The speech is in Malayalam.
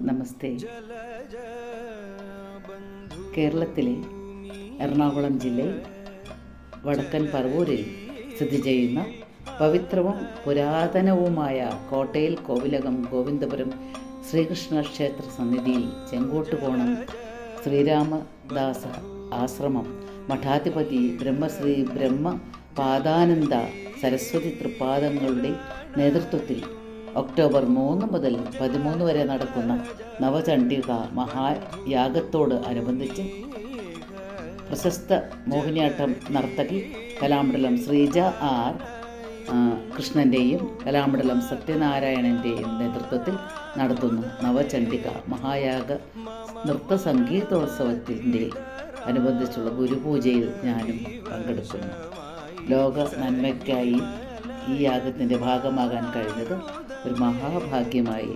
നമസ്തേ. കേരളത്തിലെ എറണാകുളം ജില്ലയിൽ വടക്കൻ പറവൂരിൽ സ്ഥിതി ചെയ്യുന്ന പവിത്രവും പുരാതനവുമായ കോട്ടയിൽ കോവിലകം ഗോവിന്ദപുരം ശ്രീകൃഷ്ണ ക്ഷേത്ര സന്നിധിയിൽ ചെങ്കോട്ടുകോണം ശ്രീരാമദാസ ആശ്രമം മഠാധിപതി ബ്രഹ്മശ്രീ ബ്രഹ്മപാദാനന്ദ സരസ്വതി തൃപാദങ്ങളുടെ നേതൃത്വത്തിൽ ഒക്ടോബർ 3 മുതൽ 13 വരെ നടക്കുന്ന നവചണ്ഡിക മഹായാഗത്തോട് അനുബന്ധിച്ച് പ്രശസ്ത മോഹിനിയാട്ടം നർത്തകി കലാമണ്ഡലം ശ്രീജ ആർ കൃഷ്ണൻ്റെയും കലാമണ്ഡലം സത്യനാരായണൻ്റെയും നേതൃത്വത്തിൽ നടത്തുന്ന നവചണ്ഡിക മഹായാഗ നൃത്ത സംഗീതോത്സവത്തിൻ്റെ അനുബന്ധിച്ചുള്ള ഗുരുപൂജയിൽ ഞാനും പങ്കെടുക്കുന്നു. ലോക നന്മയ്ക്കായി ഈ യാഗത്തിൻ്റെ ഭാഗമാകാൻ കഴിഞ്ഞത് ഒരു മഹാഭാഗ്യമായി